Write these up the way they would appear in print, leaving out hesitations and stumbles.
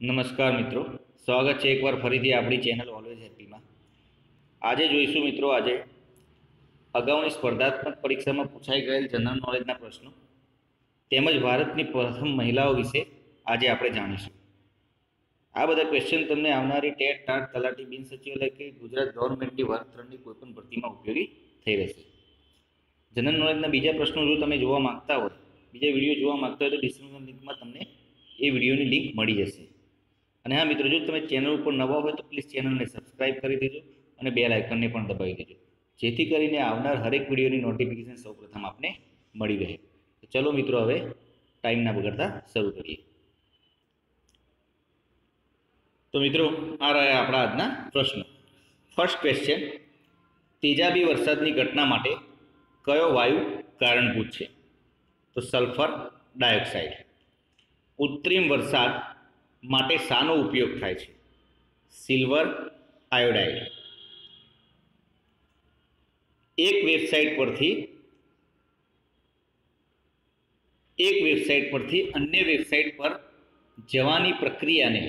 નમસ્કાર મિત્રો, સ્વાગત છે એકવાર ફરીથી આપણી ચેનલ ઓલવેઝ હેપીમાં. આજે જોઈશું મિત્રો, આજે અગાઉની સ્પર્ધાત્મક પરીક્ષામાં પૂછાઈ ગયેલ જનરલ નોલેજના પ્રશ્નો તેમજ ભારતની પ્રથમ મહિલાઓ વિશે આજે આપણે જાણીશું. આ બધા ક્વેશ્ચન તમને આવનારી ટેટ, ટાટ, તલાટી, બિન સચિવાલય કે ગુજરાત ગવર્મેન્ટની વર્ગ 3ની કોઈપણ ભરતીમાં ઉપયોગી થઈ રહેશે. જનરલ નોલેજના બીજા પ્રશ્નો જો તમે જોવા માંગતા હોય, બીજા વિડીયો જોવા માંગતા હોય તો ડિસ્ક્રિપ્શન લિંકમાં તમને એ વિડીયોની લિંક મળી જશે. અને હા મિત્રો, જો તમે ચેનલ ઉપર નવા હોય તો પ્લીઝ ચેનલને સબસ્ક્રાઇબ કરી દેજો અને બેલ આઇકનને પણ દબાવી દેજો, જેથી કરીને આવનાર હરેક વિડીયોની નોટિફિકેશન સૌપ્રથમ આપને મળી રહે. તો ચલો મિત્રો, હવે ટાઈમ ના બગાડતા શરૂ કરીએ. તો મિત્રો, આ રહ્યા આપણા આજના પ્રશ્નો. ફર્સ્ટ ક્વેશ્ચન: તેજાબી વરસાદની ઘટના માટે કયો વાયુ કારણભૂત છે? તો સલ્ફર ડાયોક્સાઇડ. કૃત્રિમ વરસાદ માટે શાનો ઉપયોગ થાય છે? Silver iodide. એક વેબસાઇટ પરથી અન્ય વેબસાઇટ પર જવાની પ્રક્રિયાને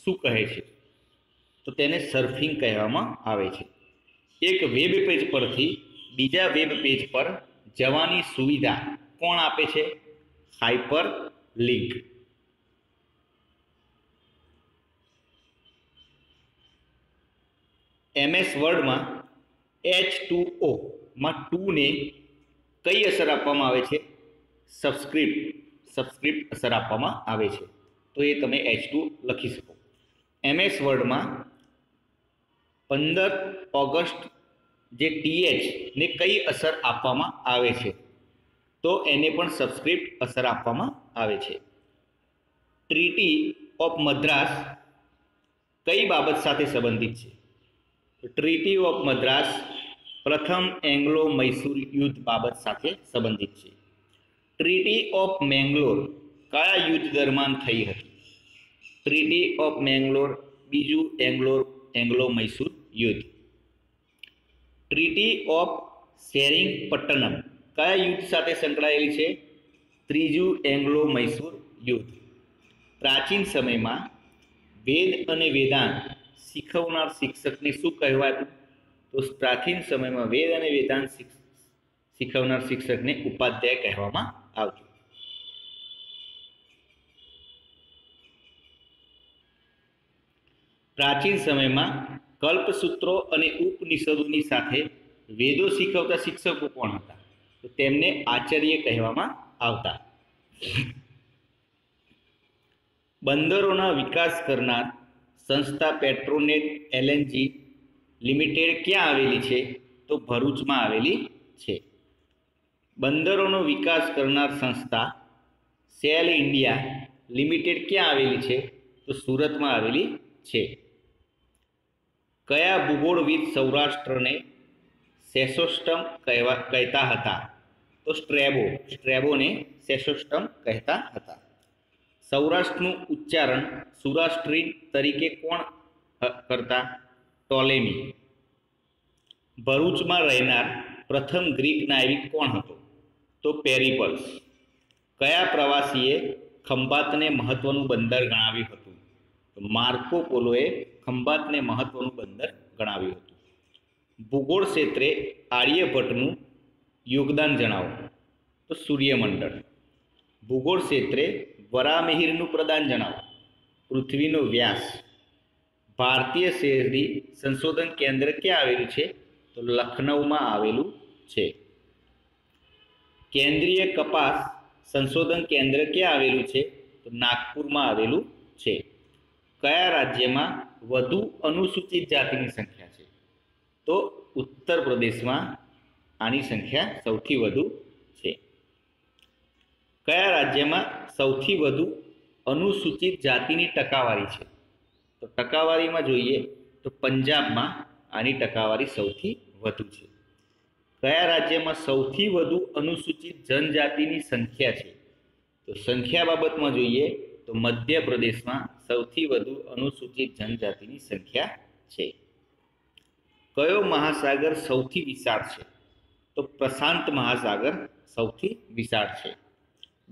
શું કહે છે? તો તેને સર્ફિંગ કહેવામાં આવે છે. એક વેબ પેજ પરથી બીજા વેબ પેજ પર જવાની સુવિધા કોણ આપે છે? Hyper link. MS વર્ડમાં H2O માં 2 ને કઈ અસર આપવામાં આવે છે? સબસ્ક્રિપ્ટ અસર આપવામાં આવે છે. તો એ તમે H2 લખી શકો. MS વર્ડમાં 15 ઓગસ્ટ જે TH ને કઈ અસર આપવામાં આવે છે? તો એને પણ સબસ્ક્રિપ્ટ અસર આપવામાં આવે છે. ટ્રીટી ઓફ મદ્રાસ કઈ બાબત સાથે સંબંધિત છે? ટ્રીટી ઓફ મદ્રાસ પ્રથમ એંગ્લો મૈસૂર યુદ્ધ બાબત સાથે સંબંધિત છે. ટ્રીટી ઓફ મેંગ્લોર કયા યુદ્ધ દરમિયાન થઈ હતી? ટ્રીટી ઓફ મેંગ્લોર બીજું એંગ્લો મૈસૂર યુદ્ધ. ટ્રીટી ઓફ સેરિંગપટ્ટનમ કયા યુદ્ધ સાથે સંકળાયેલી છે? ત્રીજું એંગ્લો મૈસૂર યુદ્ધ. પ્રાચીન સમયમાં વેદ અને વેદાંત શીખવનાર શિક્ષકને શું કહેવાતું? તો પ્રાચીન સમયમાં વેદ અને વેદાંત શીખવનાર શિક્ષકને ઉપાધ્યાય કહેવામાં આવતું. પ્રાચીન સમયમાં કલ્પસૂત્રો અને ઉપનિષદોની સાથે વેદો શીખવતા શિક્ષકો કોણ હતા? તો તેમને આચાર્ય કહેવામાં આવતા. બંદરોના વિકાસ કરનાર સંસ્થા પેટ્રોનેટ LNG લિમિટેડ ક્યાં આવેલી છે? તો ભરૂચમાં આવેલી છે. બંદરોનો વિકાસ કરનાર સંસ્થા સેલ ઇન્ડિયા લિમિટેડ ક્યાં આવેલી છે? તો સુરતમાં આવેલી છે. કયા ભૂગોળવિદ સૌરાષ્ટ્રને સેસોસ્ટમ કહેતા હતા? તો સ્ટ્રેબોને સેસોસ્ટમ કહેતા હતા. સૌરાષ્ટ્રનું ઉચ્ચારણ સૌરાષ્ટ્રી તરીકે કોણ કરતા? ટોલેમી. ભરૂચમાં રહેનાર પ્રથમ ગ્રીક નાવિક કોણ હતો? તો પેરિપલ્સ. કયા પ્રવાસીએ ખંભાતને મહત્વનું બંદર ગણાવ્યું હતું? તો માર્કો પોલોએ ખંભાતને મહત્વનું બંદર ગણાવ્યું હતું. ભૂગોળ ક્ષેત્રે આર્યભટ્ટનું યોગદાન જણાવો. તો સૂર્યમંડળ. ભૂગોળ ક્ષેત્રે વરામિહિરનું પ્રદાન જણાવો. પૃથ્વીનો વ્યાસ. ભારતીય શહેરી સંશોધન કેન્દ્ર ક્યાં આવેલું છે? તો લખનૌમાં આવેલું છે. કેન્દ્રીય કપાસ સંશોધન કેન્દ્ર ક્યાં આવેલું છે? તો નાગપુરમાં આવેલું છે. કયા રાજ્યમાં વધુ અનુસૂચિત જાતિની સંખ્યા છે? તો ઉત્તર પ્રદેશમાં આની સંખ્યા સૌથી વધુ છે. કયા રાજ્યમાં સૌથી વધુ અનુસૂચિત જાતિની ટકાવારી છે? તો ટકાવારીમાં જોઈએ તો પંજાબમાં આની ટકાવારી સૌથી વધુ છે. કયા રાજ્યમાં સૌથી વધુ અનુસૂચિત જનજાતિની સંખ્યા છે? તો સંખ્યા બાબતમાં જોઈએ તો મધ્યપ્રદેશમાં સૌથી વધુ અનુસૂચિત જનજાતિની સંખ્યા છે. કયો મહાસાગર સૌથી વિશાળ છે? તો પ્રશાંત મહાસાગર સૌથી વિશાળ છે.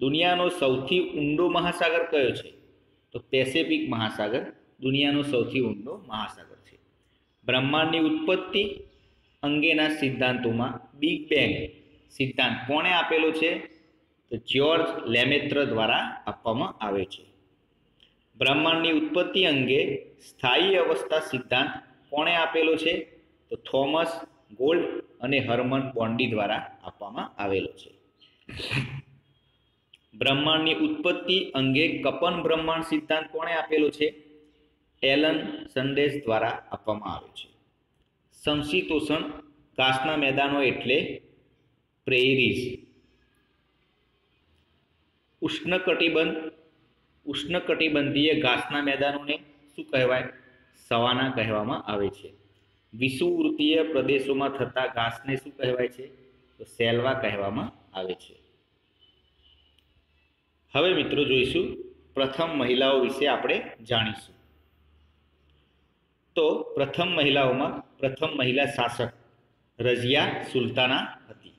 દુનિયાનો સૌથી ઊંડો મહાસાગર કયો છે? તો પેસિફિક મહાસાગર દુનિયાનો સૌથી ઊંડો મહાસાગર છે. બ્રહ્માંડની ઉત્પત્તિ અંગેના સિદ્ધાંતોમાં બિગ બેંગ સિદ્ધાંત કોણે આપેલો છે? તો જ્યોર્જ લેમેત્ર દ્વારા આપવામાં આવે છે. બ્રહ્માંડની ઉત્પત્તિ અંગે સ્થાયી અવસ્થા સિદ્ધાંત કોણે આપેલો છે? તો થોમસ ગોલ્ડ અને હર્મન બોન્ડી દ્વારા આપવામાં આવેલો છે. બ્રહ્માંડની ઉત્પત્તિ અંગે કપન બ્રહ્માંડ સિદ્ધાંત કોણે આપેલો છે? એલન સંદેશ દ્વારા આપવામાં આવે છે. સમશીતોષણ ઘાસના મેદાનો એટલે પ્રેરીઝ. ઉષ્ણકટિબંધીય ઘાસના મેદાનોને શું કહેવાય? સવાના કહેવામાં આવે છે. વિષુવવૃત્તીય પ્રદેશોમાં થતા ઘાસને શું કહેવાય છે? તો સેલ્વા કહેવામાં આવે છે. હવે મિત્રો જોઈશું પ્રથમ મહિલાઓ વિશે આપણે જાણીશું. તો પ્રથમ મહિલાઓમાં પ્રથમ મહિલા શાસક રઝિયા સુલતાના હતી.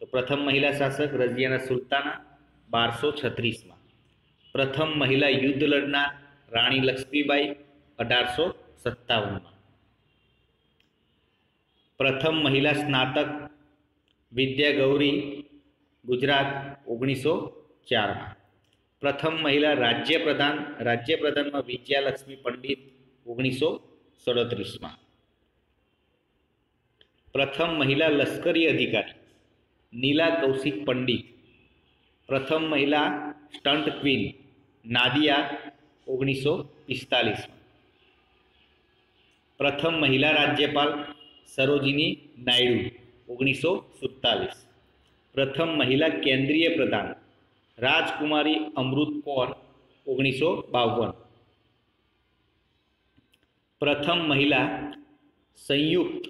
તો પ્રથમ મહિલા શાસક રઝિયાના સુલતાના 1236માં. પ્રથમ મહિલા યુદ્ધ લડનાર રાણી લક્ષ્મીબાઈ 1857માં. પ્રથમ મહિલા સ્નાતક વિદ્યા ગૌરી ગુજરાત 1904માં. પ્રથમ મહિલા રાજ્યપ્રધાનમાં વિજયાલક્ષ્મી પંડિત 1937માં. પ્રથમ મહિલા લશ્કરી અધિકારી નીલા કૌશિક પંડિત. પ્રથમ મહિલા સ્ટન્ટ ક્વીન નાદિયા 1945માં. પ્રથમ મહિલા રાજ્યપાલ સરોજિની નાયડુ 1947. પ્રથમ મહિલા કેન્દ્રીય પ્રધાન રાજકુમારી અમૃત કૌર 1952. પ્રથમ મહિલા સંયુક્ત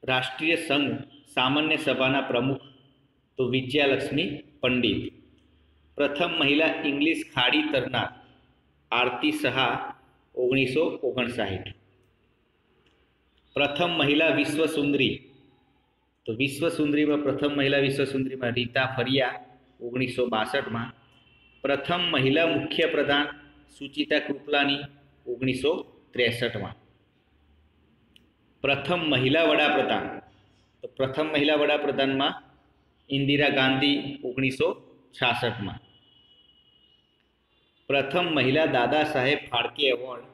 રાષ્ટ્રીય સંઘ સામાન્ય સભાના પ્રમુખ તો વિજયાલક્ષ્મી પંડિત. પ્રથમ મહિલા ઇંગ્લિશ ખાડી તરનાર આરતી સહા 1959. પ્રથમ મહિલા વિશ્વ સુંદરી તો પ્રથમ મહિલા વિશ્વ સુંદરીમાં રીતા ફરિયા 1962માં. પ્રથમ મહિલા મુખ્ય પ્રધાન સુચિતા કૃપલાની 1963માં. પ્રથમ મહિલા વડાપ્રધાન તો પ્રથમ મહિલા વડાપ્રધાનમાં ઇન્દિરા ગાંધી 1966માં. પ્રથમ મહિલા દાદા સાહેબ ફાળકે એવોર્ડ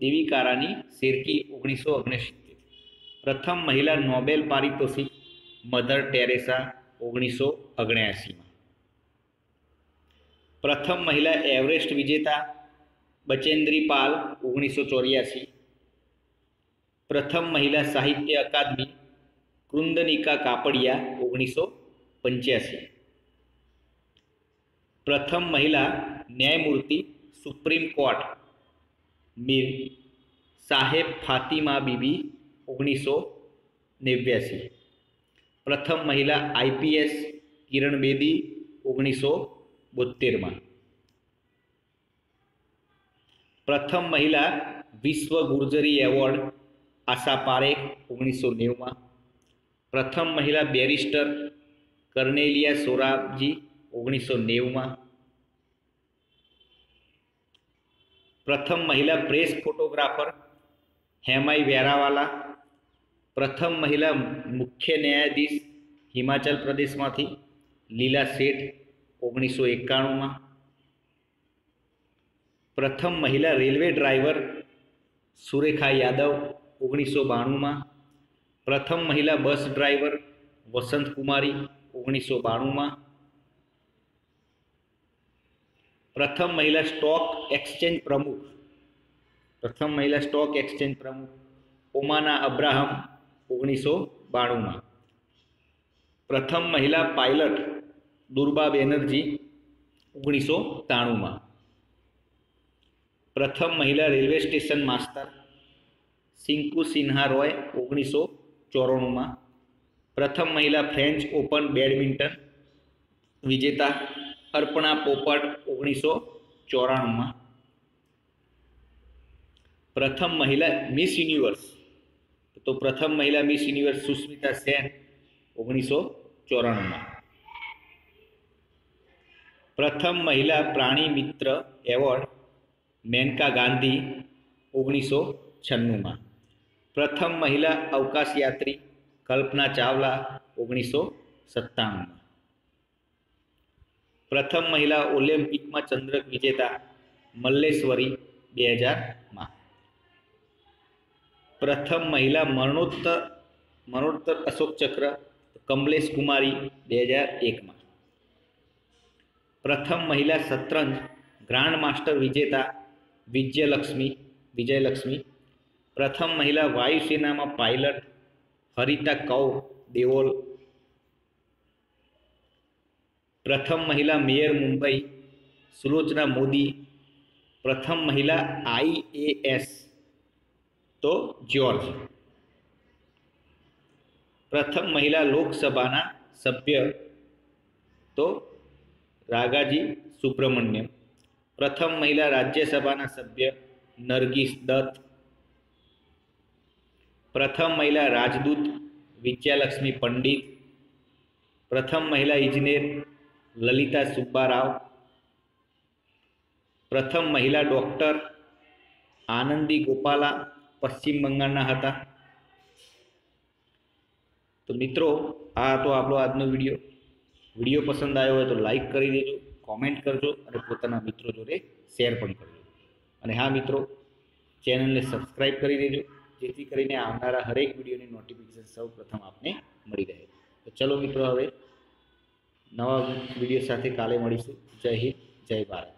દેવીકારાની શેરકી 1969. પ્રથમ મહિલા નોબેલ પારિતોષિક મધર ટેરેસા 1979માં. પ્રથમ મહિલા એવરેસ્ટ વિજેતા બચેન્દ્રી પાલ 1984. પ્રથમ મહિલા સાહિત્ય અકાદમી કૃંદનિકા કાપડિયા 1985. પ્રથમ મહિલા ન્યાયમૂર્તિ સુપ્રીમ કોર્ટ મીર સાહેબ ફાતિમા બીબી 1989. પ્રથમ મહિલા આઈપીએસ કિરણ બેદી 1972માં. પ્રથમ મહિલા વિશ્વ ગુર્જરી એવોર્ડ આશા પારેખ 1990માં. પ્રથમ મહિલા બેરિસ્ટર કર્નેલિયા સોરાબજી 1990માં. પ્રથમ મહિલા પ્રેસ ફોટોગ્રાફર હેમાઈ વેરાવાલા. પ્રથમ મહિલા મુખ્ય ન્યાયાધીશ હિમાચલ પ્રદેશમાંથી લીલા શેઠ 1991માં. પ્રથમ મહિલા રેલવે ડ્રાઈવર સુરેખા યાદવ 1992માં. પ્રથમ મહિલા બસ ડ્રાઈવર વસંત કુમારી 1992માં. પ્રથમ મહિલા સ્ટોક એક્સચેન્જ પ્રમુખ ઓમાના અબ્રાહમ 1992માં. પ્રથમ મહિલા પાયલટ દુર્બા બેનર્જી 1993માં. પ્રથમ મહિલા railway station master સિંકુ Sinha Roy 1994માં. પ્રથમ મહિલા ફ્રેન્ચ ઓપન બેડમિન્ટન વિજેતા અર્પણા પોપટ 1994માં. પ્રથમ મહિલા મિસ યુનિવર્સ તો પ્રથમ મહિલા મિસ યુનિવર્સ સુસ્મિતા સેન 1994માં. પ્રથમ મહિલા પ્રાણી મિત્ર એવોર્ડ મેનકા ગાંધી 1996માં. પ્રથમ મહિલા અવકાશયાત્રી કલ્પના ચાવલા 1997માં. પ્રથમ મહિલા ઓલિમ્પિકમાં ચંદ્રક વિજેતા મલ્લેશ્વરી 2000માં. પ્રથમ મહિલા મરણોત્તર અશોક ચક્ર કમલેશ કુમારી 2001માં. પ્રથમ મહિલા શતરંજ ગ્રાન્ડ માસ્ટર વિજેતા વિજયલક્ષ્મી. પ્રથમ મહિલા વાયુસેનામાં પાયલટ હરિતા કૌર દેઓલ. પ્રથમ મહિલા મેયર મુંબઈ સુલોચના મોદી. પ્રથમ મહિલા IAS તો જ્યોર્જ. પ્રથમ મહિલા લોકસભાના સભ્ય તો રાગાજી સુબ્રમણ્યમ. પ્રથમ મહિલા રાજ્યસભાના સભ્ય નરગીસ દત્ત. પ્રથમ મહિલા રાજદૂત વિજયાલક્ષ્મી પંડિત. પ્રથમ મહિલા ઇજનેર લલિતા સુબ્બારાવ. પ્રથમ મહિલા ડૉક્ટર આનંદી ગોપાલા પશ્ચિમ બંગાળના હતા. તો મિત્રો, આ હતો આપણો આજનો વિડીયો પસંદ આવ્યો હોય તો લાઈક કરી દેજો, કોમેન્ટ કરજો અને પોતાના મિત્રો જોડે શેર પણ કરજો. અને હા મિત્રો, ચેનલને સબસ્ક્રાઈબ કરી દેજો જેથી કરીને આવનારા હરેક વિડીયોની નોટિફિકેશન સૌ પ્રથમ આપને મળી રહે. તો ચલો મિત્રો, હવે નવા વિડીયો સાથે કાલે મળીશું. જય હિન્દ, જય ભારત.